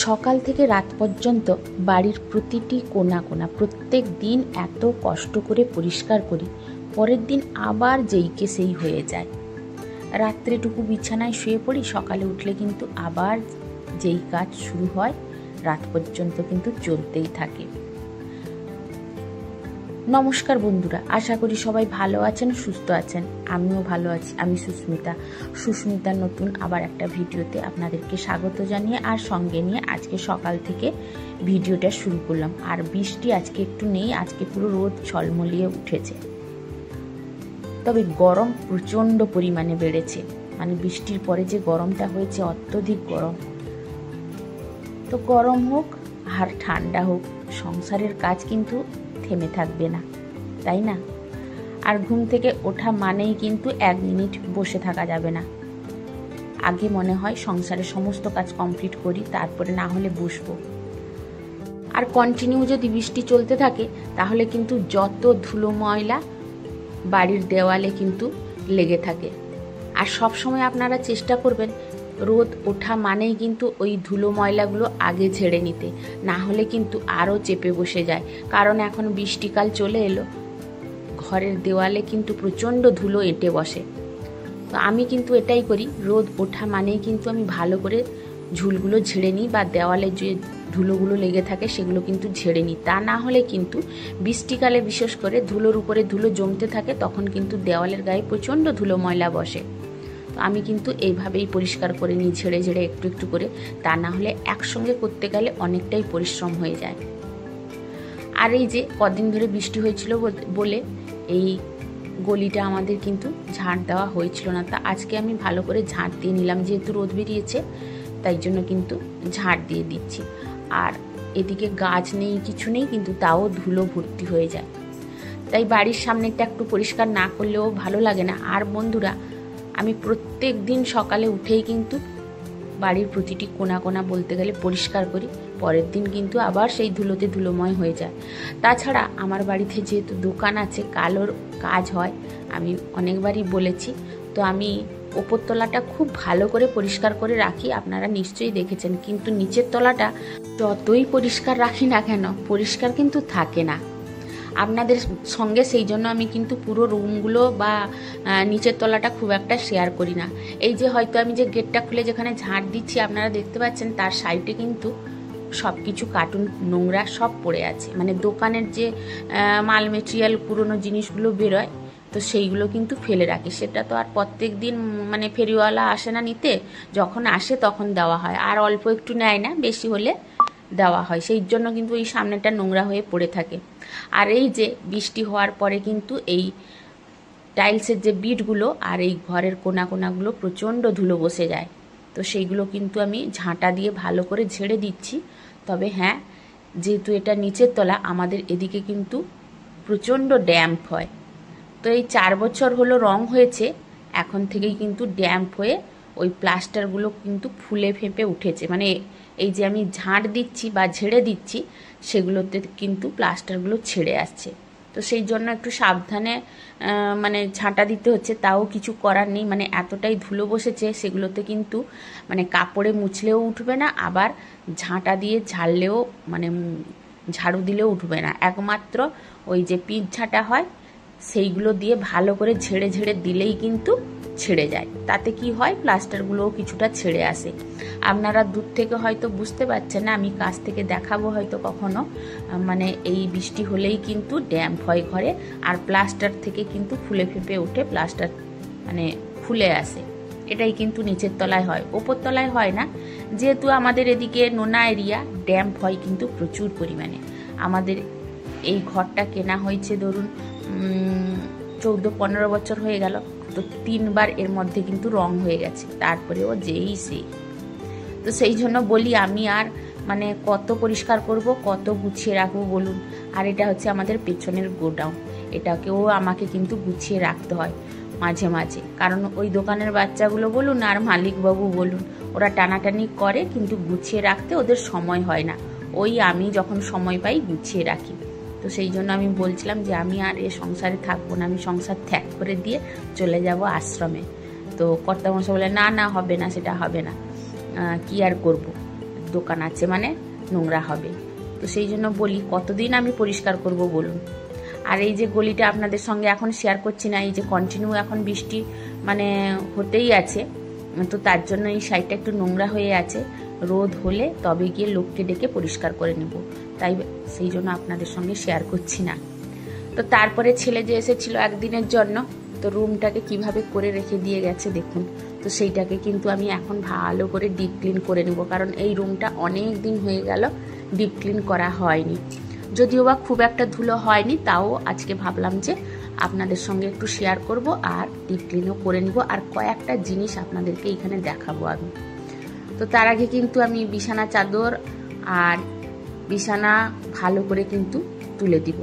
সকাল থেকে রাত পর্যন্ত বাড়ির প্রতিটি কোণা কোণা প্রত্যেক দিন এত কষ্ট করে পরিষ্কার করি, পরের দিন আবার যেইকে সেই হয়ে যায়। রাত্রেটুকু বিছানায় শুয়ে পড়ি, সকালে উঠলে কিন্তু আবার যেই কাজ শুরু হয় রাত পর্যন্ত কিন্তু চলতেই থাকে। নমস্কার বন্ধুরা, আশা করি সবাই ভালো আছেন, সুস্থ আছেন। আমিও ভালো আছি। আমি সুস্মিতার নতুন আবার একটা ভিডিওতে আপনাদেরকে স্বাগত জানিয়ে আর সঙ্গে নিয়ে আজকে সকাল থেকে ভিডিওটা শুরু করলাম। আর বৃষ্টি আজকে একটু নেই, আজকে পুরো রোদ ঝলমলিয়ে উঠেছে। তবে গরম প্রচণ্ড পরিমাণে বেড়েছে, মানে বৃষ্টির পরে যে গরমটা হয়েছে অত্যধিক গরম। তো গরম হোক আর ঠান্ডা হোক, সংসারের কাজ কিন্তু থেমে থাকবে না, তাই না? আর ঘুম থেকে ওঠা মানেই কিন্তু 1 মিনিট বসে থাকা যাবে না। আগে মনে হয় সংসারের সমস্ত কাজ কমপ্লিট করি, তারপরে না হলে বসবো। আর কন্টিনিউ যদি বৃষ্টি চলতে থাকে তাহলে কিন্তু যত ধুলো ময়লা বাড়ির দেওয়ালে কিন্তু লেগে থাকে। আর সব সময় আপনারা চেষ্টা করবেন রোদ ওঠা মানেই কিন্তু ওই ধুলো ময়লাগুলো আগে ঝেড়ে নিতে, না হলে কিন্তু আরও চেপে বসে যায়। কারণ এখন বৃষ্টিকাল চলে এলো, ঘরের দেওয়ালে কিন্তু প্রচণ্ড ধুলো এঁটে বসে। তো আমি কিন্তু এটাই করি, রোদ ওঠা মানেই কিন্তু আমি ভালো করে ঝুলগুলো ঝেড়ে নিই, বা দেওয়ালে যে ধুলোগুলো লেগে থাকে সেগুলো কিন্তু ঝেড়ে নিই। তা না হলে কিন্তু বৃষ্টিকালে বিশেষ করে ধুলোর উপরে ধুলো জমতে থাকে, তখন কিন্তু দেওয়ালের গায়ে প্রচণ্ড ধুলো ময়লা বসে। তো আমি কিন্তু এইভাবেই পরিষ্কার করে নিই, ঝেড়ে ঝেড়ে একটু একটু করে। তা না হলে একসঙ্গে করতে গেলে অনেকটাই পরিশ্রম হয়ে যায়। আর এই যে কদিন ধরে বৃষ্টি হয়েছিল বলে এই গলিটা আমাদের কিন্তু ঝাঁট দেওয়া হয়েছিল না। তা আজকে আমি ভালো করে ঝাঁট দিয়ে নিলাম, যেহেতু রোদ বেরিয়েছে তাই জন্য কিন্তু ঝাঁট দিয়ে দিচ্ছি। আর এদিকে গাছ নেই, কিছু নেই, কিন্তু তাও ধুলো ভর্তি হয়ে যায়। তাই বাড়ির সামনেটা একটু পরিষ্কার না করলেও ভালো লাগে না। আর বন্ধুরা, আমি প্রত্যেক দিন সকালে উঠেই কিন্তু বাড়ির প্রতিটি কোণা কোণা বলতে গেলে পরিষ্কার করি, পরের দিন কিন্তু আবার সেই ধুলোতে ধুলোময় হয়ে যায়। তাছাড়া আমার বাড়িতে যেহেতু দোকান আছে, কালোর কাজ হয়, আমি অনেকবারই বলেছি, তো আমি ওপরতলাটা খুব ভালো করে পরিষ্কার করে রাখি, আপনারা নিশ্চয়ই দেখেছেন। কিন্তু নিচের তলাটা যতই পরিষ্কার রাখি না কেন, পরিষ্কার কিন্তু থাকে না আপনাদের সঙ্গে। সেই জন্য আমি কিন্তু পুরো রুমগুলো বা নিচের তলাটা খুব একটা শেয়ার করি না। এই যে হয়তো আমি যে গেটটা খুলে যেখানে ঝাঁট দিচ্ছি আপনারা দেখতে পাচ্ছেন, তার সাইডে কিন্তু সব কিছু কার্টুন নোংরা সব পড়ে আছে। মানে দোকানের যে মাল মেটেরিয়াল পুরনো জিনিসগুলো বেরোয়, তো সেইগুলো কিন্তু ফেলে রাখি। সেটা তো আর প্রত্যেক দিন মানে ফেরিওয়ালা আসে না নিতে, যখন আসে তখন দেওয়া হয়। আর অল্প একটু নেয় না, বেশি হলে দেওয়া হয়। সেই জন্য কিন্তু এই সামনেটা নোংরা হয়ে পড়ে থাকে। আর এই যে বৃষ্টি হওয়ার পরে কিন্তু এই টাইলসের যে বিটগুলো আর এই ঘরের কোণা কোণাগুলো প্রচণ্ড ধুলো বসে যায়। তো সেইগুলো কিন্তু আমি ঝাঁটা দিয়ে ভালো করে ঝেড়ে দিচ্ছি। তবে হ্যাঁ, যেহেতু এটা নিচের তলা, আমাদের এদিকে কিন্তু প্রচণ্ড ড্যাম্প হয়। তো এই 4 বছর হলো রং হয়েছে, এখন থেকেই কিন্তু ড্যাম্প হয়ে ওই প্লাস্টারগুলো কিন্তু ফুলে ফেঁপে উঠেছে। মানে এই যে আমি ঝাঁট দিচ্ছি বা ঝেড়ে দিচ্ছি, সেগুলোতে কিন্তু প্লাস্টারগুলো ছেড়ে আসছে। তো সেই জন্য একটু সাবধানে মানে ঝাঁটা দিতে হচ্ছে, তাও কিছু করার নেই। মানে এতটাই ধুলো বসেছে, সেগুলোতে কিন্তু মানে কাপড়ে মুছলেও উঠবে না, আবার ঝাঁটা দিয়ে ঝাড়লেও মানে ঝাড়ু দিলেও উঠবে না। একমাত্র ওই যে পিচ ঝাঁটা হয় সেইগুলো দিয়ে ভালো করে ঝেড়ে ঝেড়ে দিলেই কিন্তু ছেড়ে যায়। তাতে কি হয়, প্লাস্টারগুলোও কিছুটা ছেড়ে আসে। আপনারা দূর থেকে হয়তো বুঝতে পারছেন না, আমি কাছ থেকে দেখাবো হয়তো কখনো। মানে এই বৃষ্টি হলেই কিন্তু ড্যাম্প হয় ঘরে, আর প্লাস্টার থেকে কিন্তু ফুলে ফেঁপে উঠে প্লাস্টার মানে ফুলে আসে। এটাই কিন্তু নিচের তলায় হয়, ওপর তলায় হয় না। যেহেতু আমাদের এদিকে নোনা এরিয়া, ড্যাম্প হয় কিন্তু প্রচুর পরিমাণে। আমাদের এই ঘরটা কেনা হয়েছে ধরুন 14-15 বছর হয়ে গেল, তো 3 বার এর মধ্যে কিন্তু রং হয়ে গেছে, তারপরেও যেই সেই। তো সেই জন্য বলি, আমি আর মানে কত পরিষ্কার করব, কত গুছিয়ে রাখবো বলুন। আর এটা হচ্ছে আমাদের পেছনের গোডাউন, এটাকেও আমাকে কিন্তু গুছিয়ে রাখতে হয় মাঝে মাঝে। কারণ ওই দোকানের বাচ্চাগুলো বলুন আর মালিকবাবু বলুন, ওরা টানাটানি করে, কিন্তু গুছিয়ে রাখতে ওদের সময় হয় না। ওই আমি যখন সময় পাই গুছিয়ে রাখি। তো সেই জন্য আমি বলছিলাম যে আমি আর এ সংসারে থাকবো না, আমি সংসার ত্যাগ করে দিয়ে চলে যাব আশ্রমে। তো কর্তামশাই বলে না না, হবে না, সেটা হবে না, কি আর করব। দোকান আছে, মানে নোংরা হবে। তো সেই জন্য বলি কতদিন আমি পরিষ্কার করব বলুন। আর এই যে গলিটা আপনাদের সঙ্গে এখন শেয়ার করছি না, এই যে কন্টিনিউ এখন বৃষ্টি মানে হতেই আছে, তো তার জন্য এই সাইডটা একটু নোংরা হয়ে আছে। রোদ হলে তবে গিয়ে লোককে ডেকে পরিষ্কার করে নেব, তাই সেই জন্য আপনাদের সঙ্গে শেয়ার করছি না। তো তারপরে ছেলে যে এসেছিল একদিনের জন্য, তো রুমটাকে কিভাবে করে রেখে দিয়ে গেছে দেখুন। তো সেইটাকে কিন্তু আমি এখন ভালো করে ডিপ ক্লিন করে নেব, কারণ এই রুমটা অনেক দিন হয়ে গেল ডিপ ক্লিন করা হয়নি। যদিও বা খুব একটা ধুলো হয়নি, তাও আজকে ভাবলাম যে আপনাদের সঙ্গে একটু শেয়ার করব আর ডিপ ক্লিনও করে নিব, আর কয়েকটা জিনিস আপনাদেরকে এখানে দেখাবো আমি। তো তার আগে কিন্তু আমি বিছানা চাদর আর বিছানা ভালো করে কিন্তু তুলে দিব।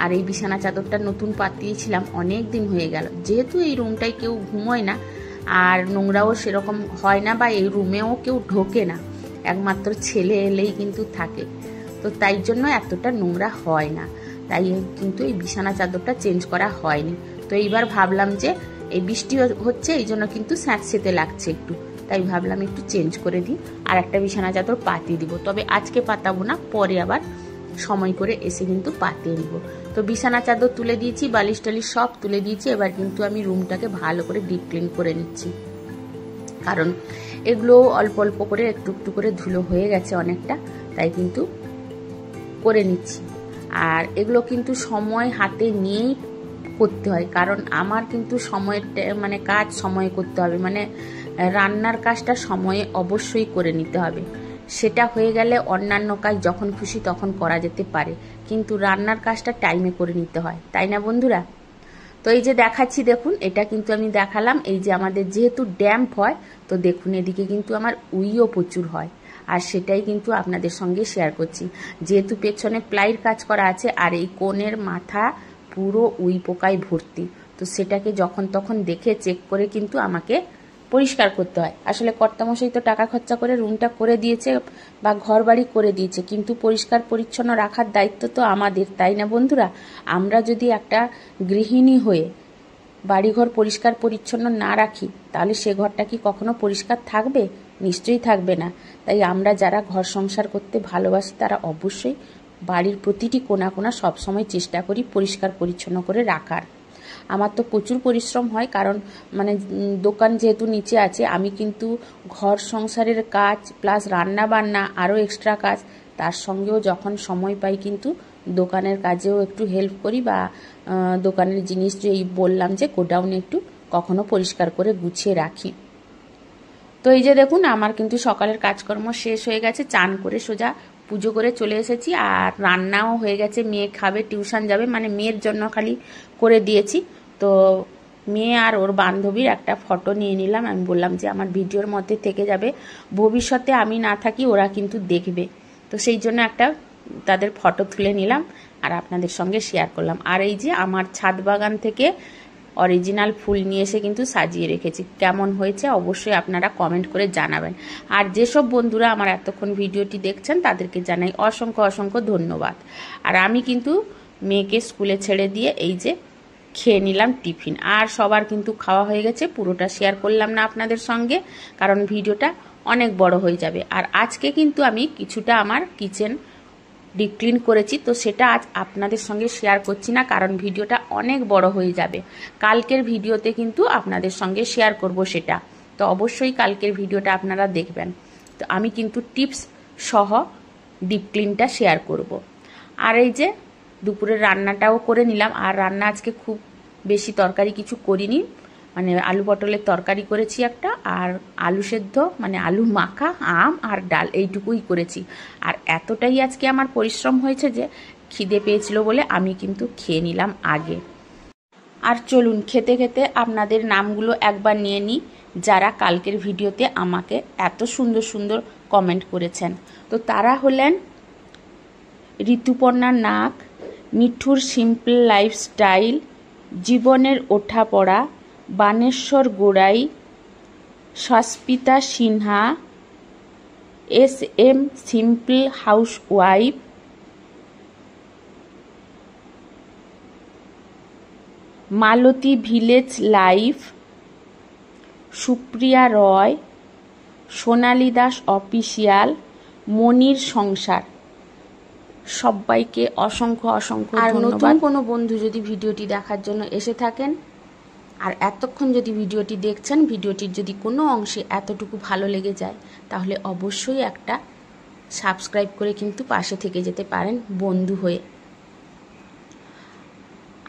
আর এই বিছানা চাদরটা নতুন পাতিয়েছিলাম, অনেক দিন হয়ে গেল, যেহেতু এই রুমটায় কেউ ঘুমোয় না আর নোংরাও সেরকম হয় না, বা এই রুমেও কেউ ঢোকে না, একমাত্র ছেলে এলেই কিন্তু থাকে, তো তাই জন্য এতটা নোংরা হয় না, তাই কিন্তু এই বিছানা চাদরটা চেঞ্জ করা হয়নি। তো এইবার ভাবলাম যে এই বৃষ্টি হচ্ছে, এই জন্য কিন্তু স্যাঁতসেঁতে লাগছে একটু, তাই ভাবলাম একটু চেঞ্জ করে দিই আর একটা বিছানা চাদর পাতিয়ে দিব। তবে আজকে পাতাবো না, পরে আবার সময় করে এসে কিন্তু পাতিয়ে নিব। তো বিছানা চাদর তুলে দিয়েছি, বালিশ টালিশ সব তুলে দিয়েছি। এবার কিন্তু আমি রুমটাকে ভালো করে ডিপ ক্লিন করে নিচ্ছি, কারণ এগুলো অল্প অল্প করে একটু একটু করে ধুলো হয়ে গেছে অনেকটা, তাই কিন্তু করে নিচ্ছি। আর এগুলো কিন্তু সময় হাতে নিয়েই করতে হয়, কারণ আমার কিন্তু সময়ের মানে কাজ সময়ে করতে হবে, মানে রান্নার কাজটা সময়ে অবশ্যই করে নিতে হবে। সেটা হয়ে গেলে অন্যান্য কাজ যখন খুশি তখন করা যেতে পারে, কিন্তু রান্নার কাজটা টাইমে করে নিতে হয়, তাই না বন্ধুরা? তো এই যে দেখাচ্ছি দেখুন, এটা কিন্তু আমি দেখালাম, এই যে আমাদের যেহেতু ড্যাম্প হয়, তো দেখুন এদিকে কিন্তু আমার উইও প্রচুর হয়, আর সেটাই কিন্তু আপনাদের সঙ্গে শেয়ার করছি। যেহেতু পেছনে প্লাইয়ের কাজ করা আছে আর এই কোণের মাথা পুরো উই পোকায় ভর্তি, তো সেটাকে যখন তখন দেখে চেক করে কিন্তু আমাকে পরিষ্কার করতে হয়। আসলে কর্তামশাই তো টাকা খরচা করে রুমটা করে দিয়েছে বা ঘর বাড়ি করে দিয়েছে, কিন্তু পরিষ্কার পরিচ্ছন্ন রাখার দায়িত্ব তো আমাদের, তাই না বন্ধুরা? আমরা যদি একটা গৃহিণী হয়ে বাড়িঘর পরিষ্কার পরিচ্ছন্ন না রাখি, তাহলে সে ঘরটা কি কখনো পরিষ্কার থাকবে? নিশ্চয়ই থাকবে না। তাই আমরা যারা ঘর সংসার করতে ভালোবাসি, তারা অবশ্যই বাড়ির প্রতিটি কোণা কোণা সবসময় চেষ্টা করি পরিষ্কার পরিচ্ছন্ন করে রাখার। আমার তো প্রচুর পরিশ্রম হয়, কারণ মানে দোকান যেহেতু নিচে আছে, আমি কিন্তু ঘর সংসারের কাজ প্লাস রান্না বান্না আরও এক্সট্রা কাজ, তার সঙ্গেও যখন সময় পাই কিন্তু দোকানের কাজেও একটু হেল্প করি, বা দোকানের জিনিস যে বললাম যে গোডাউনে একটু কখনো পরিষ্কার করে গুছিয়ে রাখি। তো এই যে দেখুন, আমার কিন্তু সকালের কাজকর্ম শেষ হয়ে গেছে, চান করে সোজা পুজো করে চলে এসেছি, আর রান্নাও হয়ে গেছে, মেয়ে খাবে, টিউশন যাবে, মানে মেয়ের জন্য খালি করে দিয়েছি। তো মেয়ে আর ওর বান্ধবীর একটা ফটো নিয়ে নিলাম, আমি বললাম যে আমার ভিডিওর মধ্যে থেকে যাবে, ভবিষ্যতে আমি না থাকি ওরা কিন্তু দেখবে, তো সেই জন্য একটা তাদের ফটো তুলে নিলাম আর আপনাদের সঙ্গে শেয়ার করলাম। আর এই যে আমার ছাদ বাগান থেকে অরিজিনাল ফুল নিয়ে এসে কিন্তু সাজিয়ে রেখেছি, কেমন হয়েছে অবশ্যই আপনারা কমেন্ট করে জানাবেন। আর যেসব বন্ধুরা আমার এতক্ষণ ভিডিওটি দেখছেন তাদেরকে জানাই অসংখ্য অসংখ্য ধন্যবাদ। আর আমি কিন্তু মেয়েকে স্কুলে ছেড়ে দিয়ে এই যে খেয়ে নিলাম টিফিন, আর সবার কিন্তু খাওয়া হয়ে গেছে, পুরোটা শেয়ার করলাম না আপনাদের সঙ্গে, কারণ ভিডিওটা অনেক বড় হয়ে যাবে। আর আজকে কিন্তু আমি কিছুটা আমার কিচেন ডিপ ক্লিন করেছি, তো সেটা আজ আপনাদের সঙ্গে শেয়ার করছি না, কারণ ভিডিওটা অনেক বড় হয়ে যাবে। কালকের ভিডিওতে কিন্তু আপনাদের সঙ্গে শেয়ার করব সেটা, তো অবশ্যই কালকের ভিডিওটা আপনারা দেখবেন। তো আমি কিন্তু টিপস সহ ডিপ ক্লিনটা শেয়ার করব। আর এই যে দুপুরের রান্নাটাও করে নিলাম, আর রান্না আজকে খুব বেশি তরকারি কিছু করিনি, মানে আলু পটলের তরকারি করেছি একটা, আর আলু সেদ্ধ মানে আলু মাখা, আম আর ডাল, এইটুকুই করেছি। আর এতটাই আজকে আমার পরিশ্রম হয়েছে যে খিদে পেয়েছিল বলে আমি কিন্তু খেয়ে নিলাম আগে। আর চলুন খেতে খেতে আপনাদের নামগুলো একবার নিয়ে নিই, যারা কালকের ভিডিওতে আমাকে এত সুন্দর সুন্দর কমেন্ট করেছেন। তো তারা হলেন ঋতুপর্ণা নাগ, মিঠুর সিম্পল লাইফস্টাইল, জীবনের ওঠাপড়া, বানেশ্বর গোড়াই, সস্মিতা সিনহা, SM সিম্পল হাউসওয়াইফ, মালতী ভিলেজ লাইফ, সুপ্রিয়া রয়, সোনালী দাস অফিসিয়াল, মনির সংসার। সবাইকে অসংখ্য অসংখ্য ধন্যবাদ। নতুন কোনো বন্ধু যদি ভিডিওটি দেখার জন্য এসে থাকেন আর এতক্ষণ যদি ভিডিওটি দেখছেন, ভিডিওটির যদি কোনো অংশে এতটুকু ভালো লেগে যায় তাহলে অবশ্যই একটা সাবস্ক্রাইব করে কিন্তু পাশে থেকে যেতে পারেন বন্ধু হয়ে।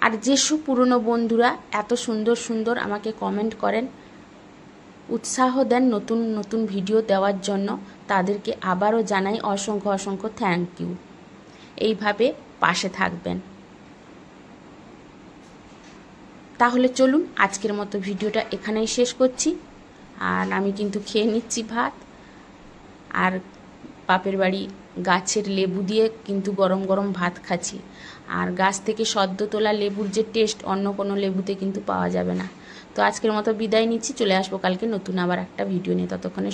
আর যেসব পুরনো বন্ধুরা এত সুন্দর সুন্দর আমাকে কমেন্ট করেন, উৎসাহ দেন নতুন নতুন ভিডিও দেওয়ার জন্য, তাদেরকে আবারও জানাই অসংখ্য অসংখ্য থ্যাংক ইউ। এইভাবে পাশে থাকবেন। তাহলে চলুন আজকের মতো ভিডিওটা এখানেই শেষ করছি। আর আমি কিন্তু খেয়ে নিচ্ছি ভাত, আর বাপের বাড়ি গাছের লেবু দিয়ে কিন্তু গরম গরম ভাত খাচ্ছি। আর গাছ থেকে সদ্য তোলা লেবুর যে টেস্ট অন্য কোনো লেবুতে কিন্তু পাওয়া যাবে না। তো আজকের মতো বিদায় নিচ্ছি, চলে আসবো কালকে নতুন আবার একটা ভিডিও নিয়ে। ততক্ষণে